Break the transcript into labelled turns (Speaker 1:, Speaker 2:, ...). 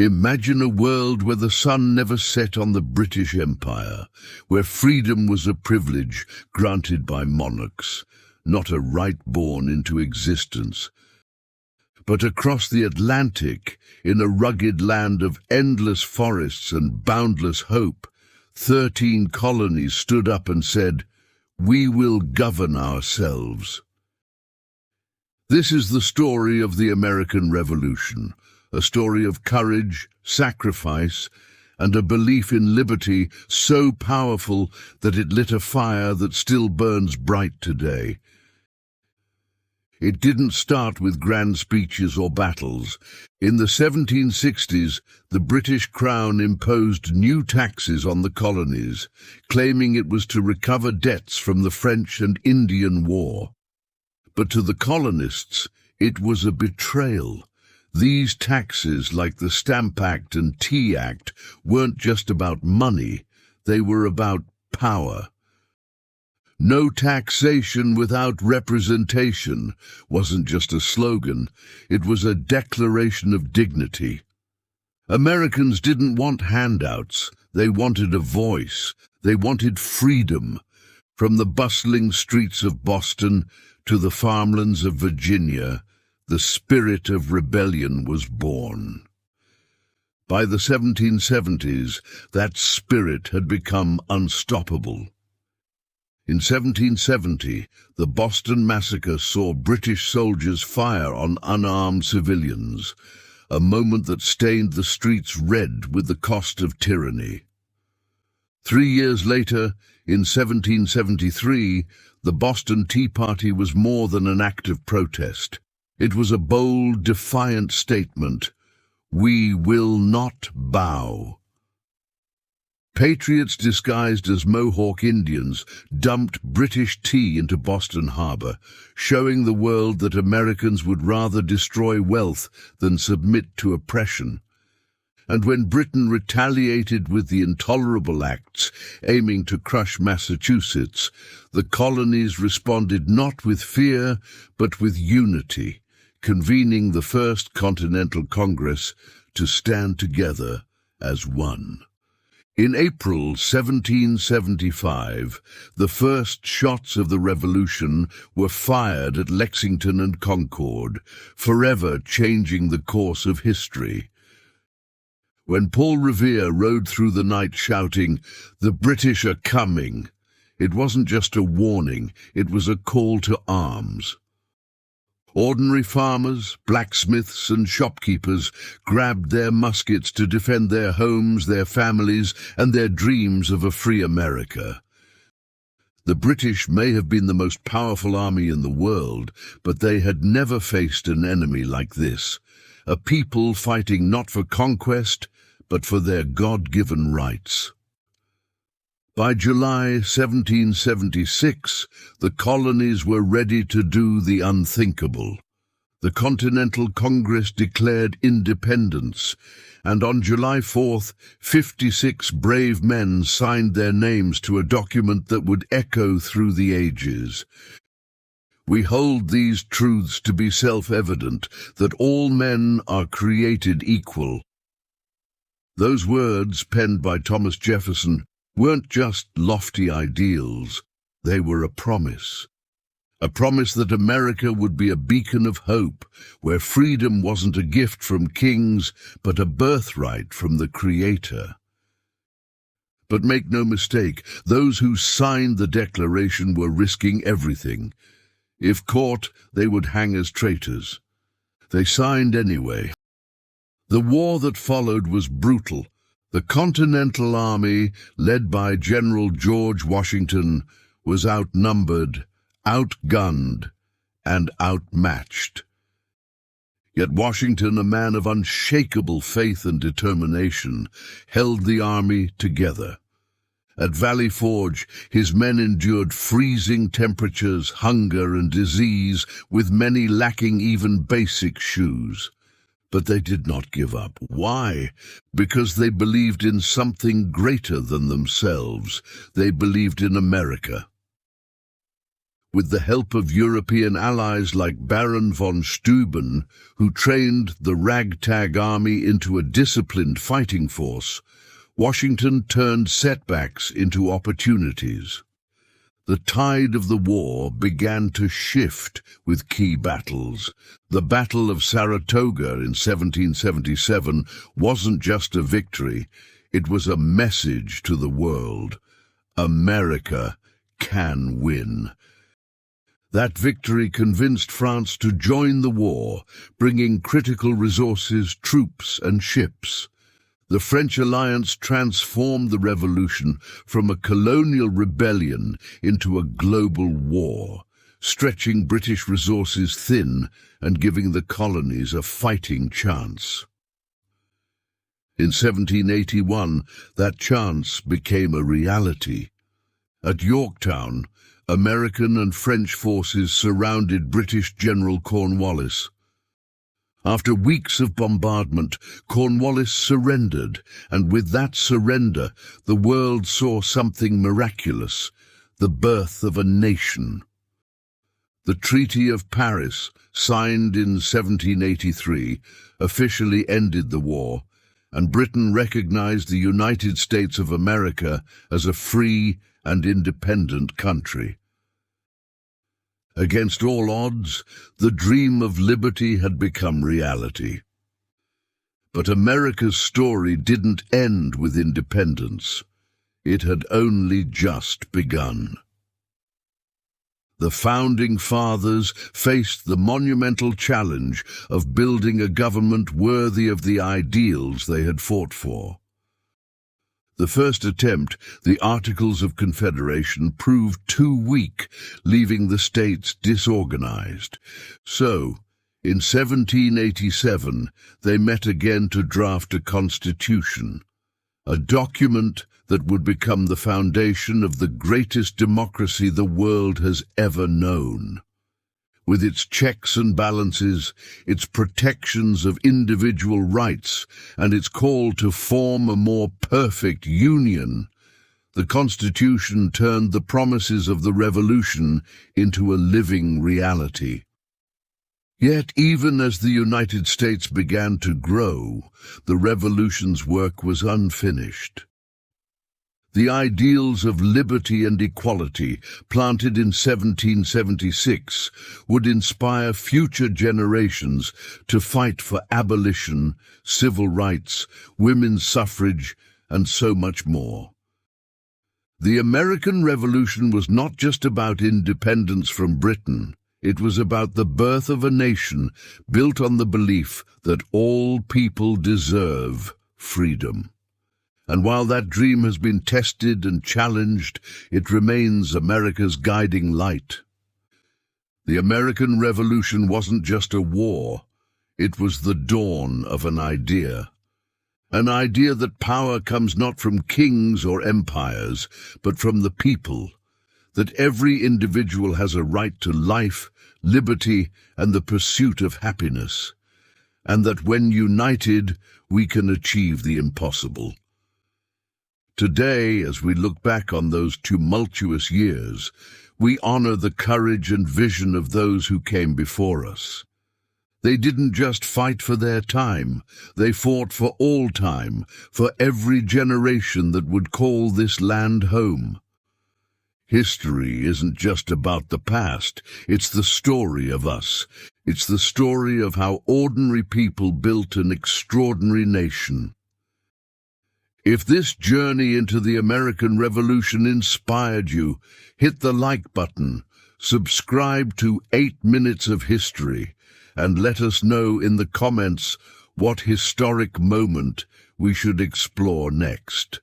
Speaker 1: Imagine a world where the sun never set on the British Empire, where freedom was a privilege granted by monarchs, not a right born into existence. But across the Atlantic, in a rugged land of endless forests and boundless hope, 13 colonies stood up and said, "We will govern ourselves." This is the story of the American Revolution, a story of courage, sacrifice, and a belief in liberty so powerful that it lit a fire that still burns bright today. It didn't start with grand speeches or battles. In the 1760s, the British Crown imposed new taxes on the colonies, claiming it was to recover debts from the French and Indian War. But to the colonists, it was a betrayal. These taxes, like the Stamp Act and Tea Act, weren't just about money, they were about power. No taxation without representation wasn't just a slogan, it was a declaration of dignity. Americans didn't want handouts, they wanted a voice, they wanted freedom. From the bustling streets of Boston to the farmlands of Virginia, the spirit of rebellion was born. By the 1770s, that spirit had become unstoppable. In 1770, the Boston Massacre saw British soldiers fire on unarmed civilians, a moment that stained the streets red with the cost of tyranny. 3 years later, in 1773, the Boston Tea Party was more than an act of protest. It was a bold, defiant statement: "We will not bow." Patriots disguised as Mohawk Indians dumped British tea into Boston Harbor, showing the world that Americans would rather destroy wealth than submit to oppression. And when Britain retaliated with the Intolerable Acts, aiming to crush Massachusetts, the colonies responded not with fear, but with unity, convening the First Continental Congress to stand together as one. In April 1775, the first shots of the Revolution were fired at Lexington and Concord, forever changing the course of history. When Paul Revere rode through the night shouting, "The British are coming," it wasn't just a warning, it was a call to arms. Ordinary farmers, blacksmiths, and shopkeepers grabbed their muskets to defend their homes, their families, and their dreams of a free America. The British may have been the most powerful army in the world, but they had never faced an enemy like this, a people fighting not for conquest, but for their God-given rights. By July 1776, the colonies were ready to do the unthinkable. The Continental Congress declared independence, and on July 4th, 56 brave men signed their names to a document that would echo through the ages. We hold these truths to be self-evident, that all men are created equal. Those words, penned by Thomas Jefferson, weren't just lofty ideals, they were a promise that America would be a beacon of hope, where freedom wasn't a gift from kings, but a birthright from the Creator. But make no mistake, those who signed the Declaration were risking everything. If caught, they would hang as traitors. They signed anyway. The war that followed was brutal. The Continental Army, led by General George Washington, was outnumbered, outgunned, and outmatched. Yet Washington, a man of unshakable faith and determination, held the army together. At Valley Forge, his men endured freezing temperatures, hunger, and disease, with many lacking even basic shoes. But they did not give up. Why? Because they believed in something greater than themselves. They believed in America. With the help of European allies like Baron von Steuben, who trained the ragtag army into a disciplined fighting force, Washington turned setbacks into opportunities. The tide of the war began to shift with key battles. The Battle of Saratoga in 1777 wasn't just a victory, it was a message to the world. America can win. That victory convinced France to join the war, bringing critical resources, troops, and ships. The French alliance transformed the revolution from a colonial rebellion into a global war, stretching British resources thin and giving the colonies a fighting chance. In 1781, that chance became a reality. At Yorktown, American and French forces surrounded British General Cornwallis. After weeks of bombardment, Cornwallis surrendered, and with that surrender, the world saw something miraculous, the birth of a nation. The Treaty of Paris, signed in 1783, officially ended the war, and Britain recognized the United States of America as a free and independent country. Against all odds, the dream of liberty had become reality. But America's story didn't end with independence. It had only just begun. The Founding Fathers faced the monumental challenge of building a government worthy of the ideals they had fought for. The first attempt, the Articles of Confederation, proved too weak, leaving the states disorganized. So, in 1787, they met again to draft a constitution, a document that would become the foundation of the greatest democracy the world has ever known. With its checks and balances, its protections of individual rights, and its call to form a more perfect union, the Constitution turned the promises of the Revolution into a living reality. Yet, even as the United States began to grow, the Revolution's work was unfinished. The ideals of liberty and equality, planted in 1776, would inspire future generations to fight for abolition, civil rights, women's suffrage, and so much more. The American Revolution was not just about independence from Britain. It was about the birth of a nation built on the belief that all people deserve freedom. And while that dream has been tested and challenged, it remains America's guiding light. The American Revolution wasn't just a war, it was the dawn of an idea. An idea that power comes not from kings or empires, but from the people, that every individual has a right to life, liberty, and the pursuit of happiness, and that when united, we can achieve the impossible. Today, as we look back on those tumultuous years, we honor the courage and vision of those who came before us. They didn't just fight for their time, they fought for all time, for every generation that would call this land home. History isn't just about the past, it's the story of us. It's the story of how ordinary people built an extraordinary nation. If this journey into the American Revolution inspired you, hit the like button, subscribe to 8 Minutes of History, and let us know in the comments what historic moment we should explore next.